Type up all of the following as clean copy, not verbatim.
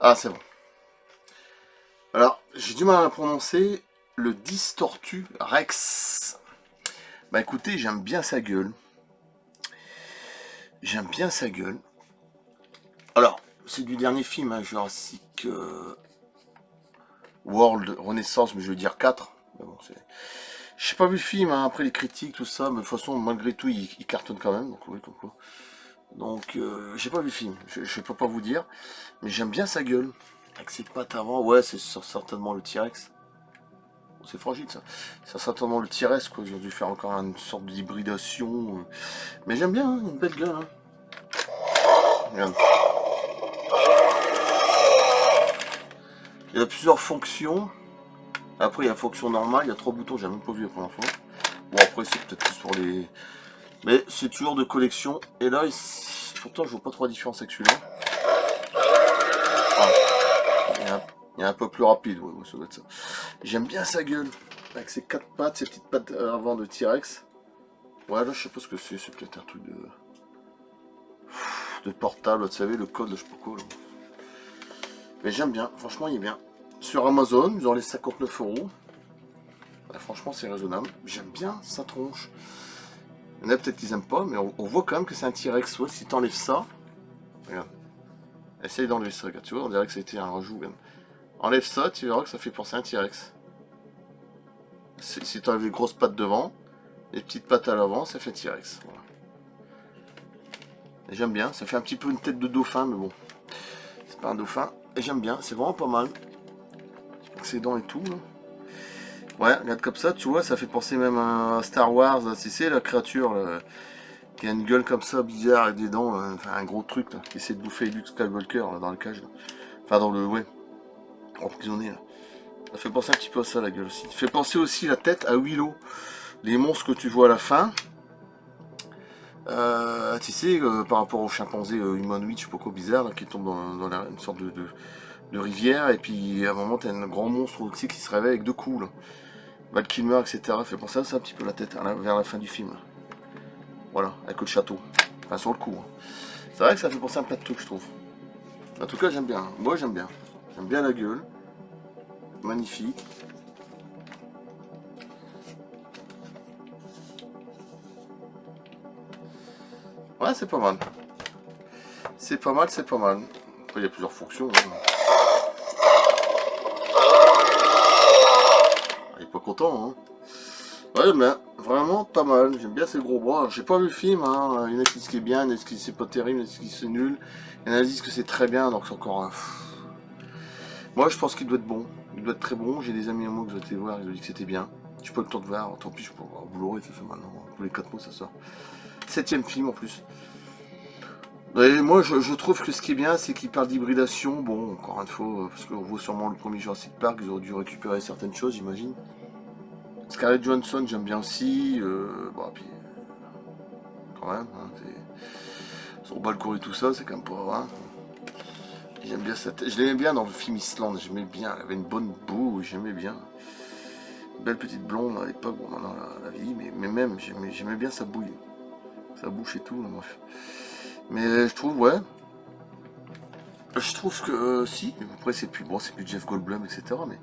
Ah, c'est bon. Alors, j'ai du mal à la prononcer. Le Distortu Rex. Bah écoutez, j'aime bien sa gueule. J'aime bien sa gueule. Alors, c'est du dernier film, hein, Jurassic World Renaissance, mais je veux dire 4. Mais bon, j'ai pas vu le film, hein, après les critiques, tout ça, mais de toute façon, malgré tout, il cartonne quand même. Donc, oui, comme quoi. Donc, j'ai pas vu le film, je peux pas vous dire. Mais j'aime bien sa gueule. Avec ses pattes avant, ouais, c'est certainement le T-Rex. C'est fragile ça. C'est certainement le T-Rex, quoi. Ils ont dû faire encore une sorte d'hybridation. Mais j'aime bien, hein, une belle gueule. Hein. Regarde. Il y a plusieurs fonctions. Après, il y a la fonction normale. Il y a 3 boutons, j'ai même pas vu la première fois. Bon, après, c'est peut-être plus pour les. Mais c'est toujours de collection. Et là, pourtant, je vois pas trop la différence avec celui-là. Ah, il est un peu plus rapide, ouais, ça doit être ça. J'aime bien sa gueule. Avec ses 4 pattes, ses petites pattes avant de T-Rex. Ouais, là, je sais pas ce que c'est. C'est peut-être un truc de portable, vous savez, le code, je sais pas quoi. Là. Mais j'aime bien, franchement, il est bien. Sur Amazon, dans les 59 euros. Franchement, c'est raisonnable. J'aime bien sa tronche. Il y en a peut-être qu'ils aiment pas, mais on voit quand même que c'est un T-Rex. Ouais, si t'enlèves ça, regarde. Essaye d'enlever ça, regarde. Tu vois, on dirait que ça a été un rajout. Même. Enlève ça, tu verras que ça fait penser à un T-Rex. Si t'enlèves les grosses pattes devant, les petites pattes à l'avant, ça fait T-Rex. Voilà. J'aime bien, ça fait un petit peu une tête de dauphin, mais bon. C'est pas un dauphin. Et j'aime bien, c'est vraiment pas mal. Avec ses dents et tout. Là. Ouais, regarde comme ça, tu vois, ça fait penser même à Star Wars. C'est la créature là, qui a une gueule comme ça, bizarre, avec des dents. Enfin, un gros truc là, qui essaie de bouffer Luke Skywalker là, dans le cage. Là. Enfin, dans le. Ouais, emprisonné là. Ça fait penser un petit peu à ça la gueule aussi. Ça fait penser aussi la tête à Willow. Les monstres que tu vois à la fin. Tu sais, par rapport au chimpanzé humanoïde, je sais pas quoi bizarre, là, qui tombe dans une sorte de rivière, et puis à un moment, t'as un grand monstre tu sais, qui se réveille avec 2 coups, là. Val Kilmer, etc. Fait penser à ça un petit peu la tête, vers la fin du film. Là. Voilà, avec le château. Enfin, sur le coup. Hein. C'est vrai que ça fait penser à un plat de trucs, je trouve. En tout cas, j'aime bien. Moi, j'aime bien. J'aime bien la gueule. Magnifique. Ouais, c'est pas mal. C'est pas mal, c'est pas mal. Après, il y a plusieurs fonctions. Hein. Il est pas content, hein. Ouais, mais vraiment pas mal. J'aime bien ces gros bras. J'ai pas vu le film, hein. Il y en a qui disent qu'il est bien, il y en a qui disent que c'est pas terrible, il y en a qui disent que c'est nul. Il y en a qui disent que c'est très bien, donc c'est encore un. Moi, je pense qu'il doit être bon. Il doit être très bon. J'ai des amis à moi qui ont été voir, ils ont dit que c'était bien. J'ai pas eu le temps de voir, tant pis, je peux voir Blu-ray, ça fait maintenant. Tous les 4 mois, ça sort. 7ème film en plus. Et moi, je trouve que ce qui est bien, c'est qu'il parle d'hybridation. Bon, encore une fois, parce qu'on voit sûrement le premier Jurassic Park, ils auraient dû récupérer certaines choses, j'imagine. Scarlett Johansson, j'aime bien aussi. Bon, puis, quand même, hein, son balcon et tout ça, c'est quand même pas. Hein. J'aime bien cette. Je l'aimais bien dans le film Island, j'aimais bien. Elle avait une bonne boue, j'aimais bien. Belle petite blonde à l'époque, bon maintenant la vie, mais même j'aimais bien sa bouille. Sa bouche et tout, là, bref. Mais je trouve, ouais. Je trouve que si, après c'est plus bon, c'est plus Jeff Goldblum, etc. Mais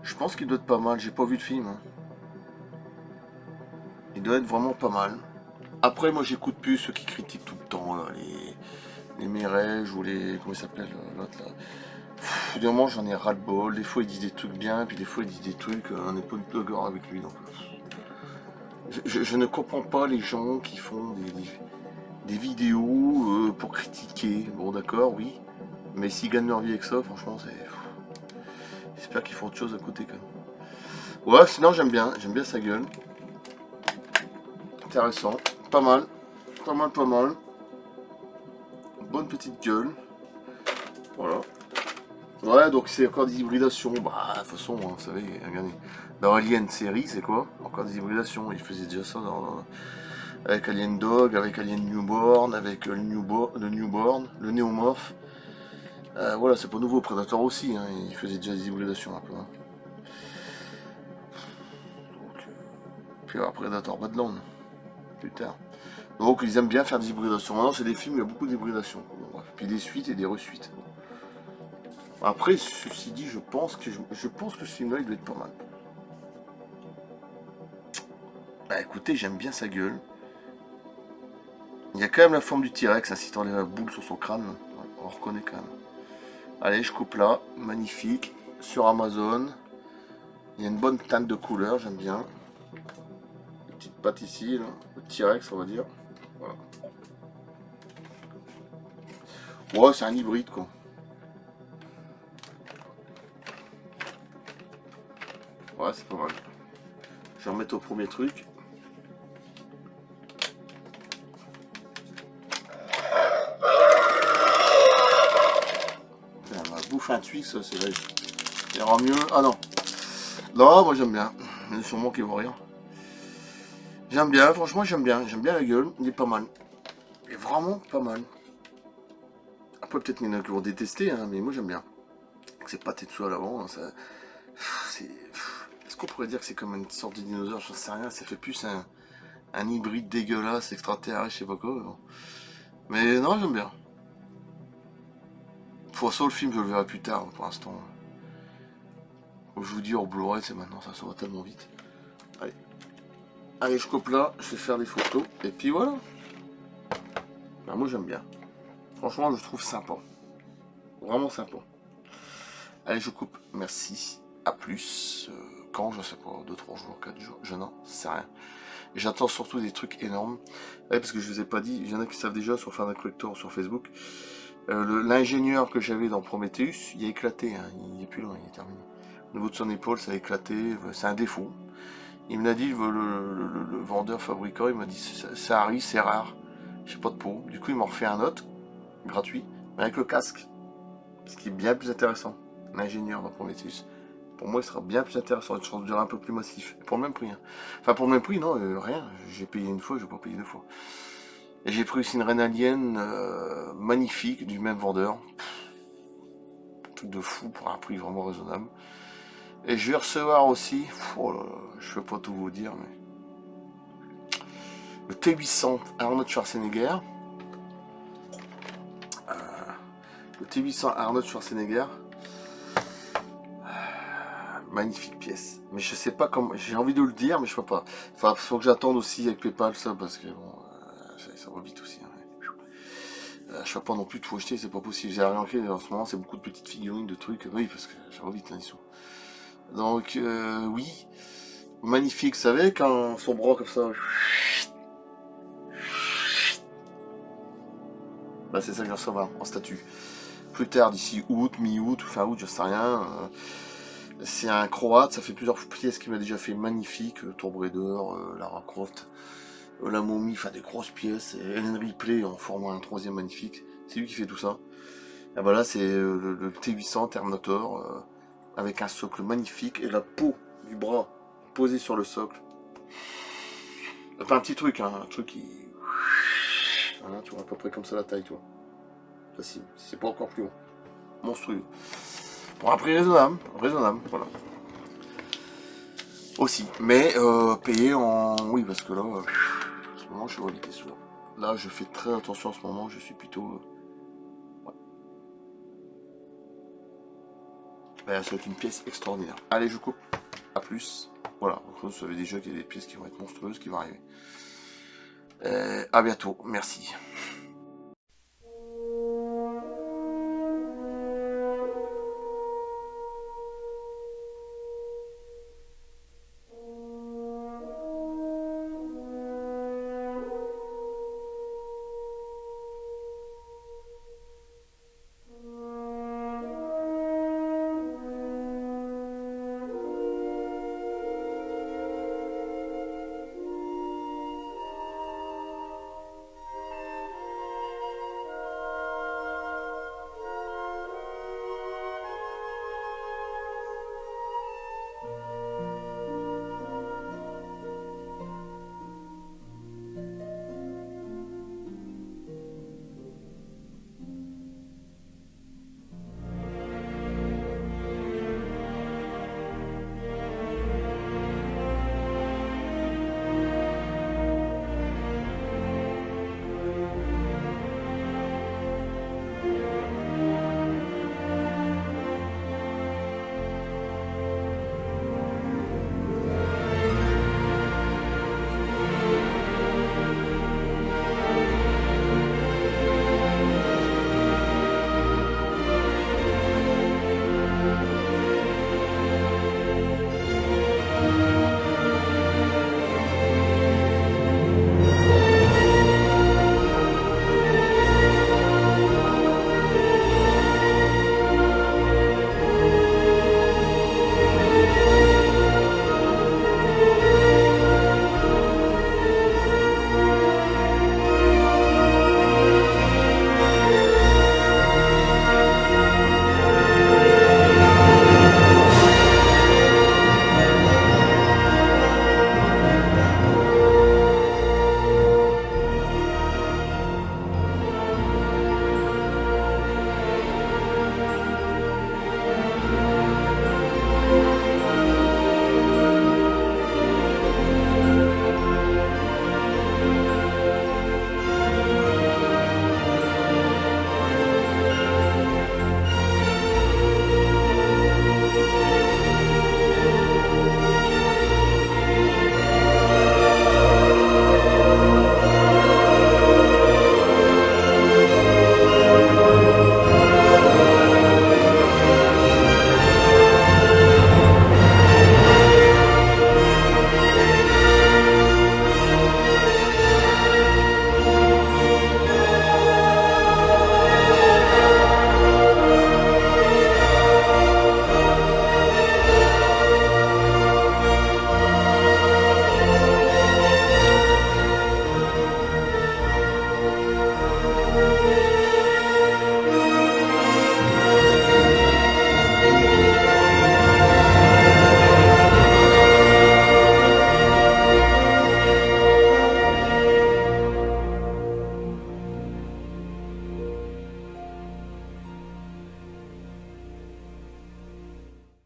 je pense qu'il doit être pas mal, j'ai pas vu le film. Hein. Il doit être vraiment pas mal. Après moi j'écoute plus ceux qui critiquent tout le temps, là, les Mérèges ou les. Comment il s'appelle l'autre là. Des moments j'en ai ras le bol, des fois il dit des trucs bien, puis des fois il dit des trucs, on n'est pas du tout d'accord avec lui. Donc, je ne comprends pas les gens qui font des vidéos pour critiquer. Bon d'accord, oui. Mais s'ils gagnent leur vie avec ça, franchement c'est. J'espère qu'ils font autre chose à côté quand même. Ouais, sinon j'aime bien sa gueule. Intéressant, pas mal, pas mal, pas mal. Bonne petite gueule. Voilà. Ouais, donc c'est encore des hybridations. Bah, de toute façon, hein, vous savez, regardez. Dans Alien série, c'est quoi? Encore des hybridations. Ils faisaient déjà ça avec Alien Dog, avec Alien Newborn, avec le Newborn, le Néomorph. Voilà, c'est pas nouveau. Predator aussi, hein, ils faisaient déjà des hybridations un peu. Hein. Donc, puis alors, Predator Badland, plus tard. Donc ils aiment bien faire des hybridations. Maintenant, c'est des films, il y a beaucoup d'hybridations. Bon, bref. Puis des suites et des resuites. Après, ceci dit, je pense que ce film-là, il doit être pas mal. Bah écoutez, j'aime bien sa gueule. Il y a quand même la forme du T-Rex, hein, si t'enlèves la boule sur son crâne. Ouais, on reconnaît quand même. Allez, je coupe là. Magnifique. Sur Amazon. Il y a une bonne teinte de couleur, j'aime bien. Une petite patte ici, là. Le T-Rex, on va dire. Voilà. Ouais, c'est un hybride, quoi. Ouais, c'est pas mal. Je vais remettre au premier truc. Elle va bouffer un Twix, c'est vrai. Il y aura mieux. Ah non. Non, moi j'aime bien. Il y en a sûrement qui vont rire. J'aime bien, franchement j'aime bien. J'aime bien la gueule. Il est pas mal. Il est vraiment pas mal. Après peut-être qu'il y en a qui vont détester, hein, mais moi j'aime bien. C'est pas Tetsu à l'avant. Hein, ça... Est-ce qu'on pourrait dire que c'est comme une sorte de dinosaure? J'en sais rien. Ça fait plus un hybride dégueulasse, extraterrestre, je sais pas quoi. Bon. Mais non, j'aime bien. De toute façon, le film, je le verrai plus tard, pour l'instant. Comme je vous dis, en Blu-ray, c'est maintenant, ça va tellement vite. Allez. Allez, je coupe là, je vais faire des photos, et puis voilà. Ben, moi, j'aime bien. Franchement, je le trouve sympa. Vraiment sympa. Allez, je coupe. Merci. À plus. Quand, je sais pas, 2, 3 jours, 4 jours, je n'en sais rien. J'attends surtout des trucs énormes. Ouais, parce que je vous ai pas dit, il y en a qui savent déjà sur Fan Collector sur Facebook. L'ingénieur que j'avais dans Prometheus, il a éclaté, hein, il n'est plus là, il est terminé. Au niveau de son épaule, ça a éclaté, c'est un défaut. Il me l'a dit, le vendeur fabricant, il m'a dit ça arrive, c'est rare, j'ai pas de peau. Du coup, il m'a refait un autre, gratuit, mais avec le casque, ce qui est bien plus intéressant. L'ingénieur dans Prometheus. Pour moi, il sera bien plus intéressant, une chance de un peu plus massif. Pour le même prix. Hein. Enfin, pour le même prix, non, rien. J'ai payé une fois, je vais pas payer deux fois. Et j'ai pris aussi une reine alien magnifique du même vendeur. Truc de fou pour un prix vraiment raisonnable. Et je vais recevoir aussi, oh là là, je ne vais pas tout vous dire, mais le T800 Arnold Schwarzenegger. Le T800 Arnold Schwarzenegger. Magnifique pièce. Mais je sais pas comment. J'ai envie de le dire, mais je peux pas. Enfin, faut que j'attende aussi avec PayPal, ça, parce que bon, ça va vite aussi. Hein. Je vais pas non plus tout acheter, c'est pas possible. J'ai rien fait en ce moment, c'est beaucoup de petites figurines, de trucs. Oui, parce que ça va vite, hein, ils sont. Donc, oui. Magnifique, vous savez, quand son bras comme ça. Bah, c'est ça que je recevoir en statut. Plus tard, d'ici août, mi-août, ou fin août, je sais rien. C'est un Croate, ça fait plusieurs pièces qu'il m'a déjà fait magnifique. Tomb Raider, Lara Croft, la momie, enfin des grosses pièces. Et Ellen Ripley en formant un troisième magnifique. C'est lui qui fait tout ça. Et bah là, c'est le T800 Terminator avec un socle magnifique et la peau du bras posée sur le socle. Pas un petit truc, hein, un truc qui. Voilà, tu vois, à peu près comme ça la taille, toi. Facile, c'est pas encore plus haut. Monstrueux. Pour un prix raisonnable, voilà. Aussi, mais payé en. Oui, parce que là, en ce moment, je suis relégué souvent. Là, je fais très attention en ce moment, je suis plutôt. Ouais. Ben, ça va être une pièce extraordinaire. Allez, je coupe. A plus. Voilà, donc vous savez déjà qu'il y a des pièces qui vont être monstrueuses qui vont arriver. À bientôt, merci.